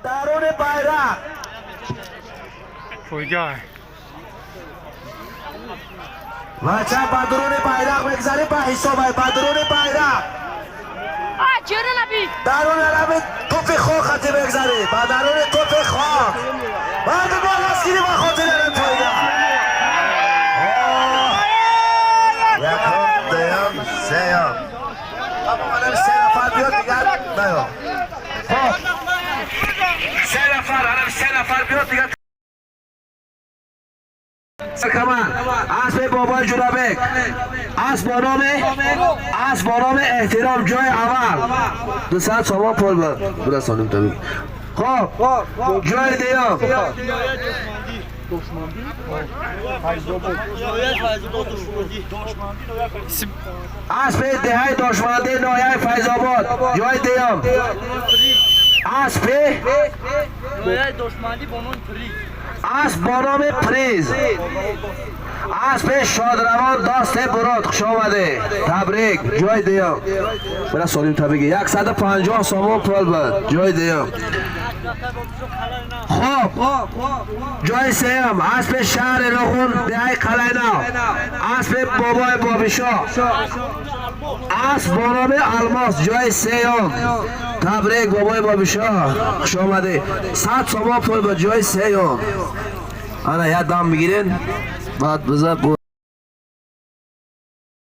درون bayrak پویگاه بچه با درون bayrak بگذاریم با حساب با درون bayrak چرا نبی؟ درون علم توپ خاک خطی بگذاریم با درون توپ خاک بعد با مسکینی با خاطر علم پایگاه یکم دیم سیم اما علم سه نفر بیاد دیگر نیام خب سه نفر علم سه نفر بیاد دیگر کمان اسب بابای جنابک اسب با نام احترام جای اول 200 شما پول برسانیم تبید خب جای دیام اسب دهی داشمندی نایه فیضاباد جای دیام اسب نایه دشمندی بانون پری اسب با نام پریز اسب شادروان داست براد خوش آمده تبریک جای دیام برای سالیم تبریک 150 سامان پول بد جای دیام خب جای سیم اسب شهر نخون دهی قلینا اسب بابای بابیشا اسب با نام الماس جای سیم تبریک بابای بابیشا خوش آمده 100 سامان پول بد جای سیم آره یاد دام بگیرین بعد بذار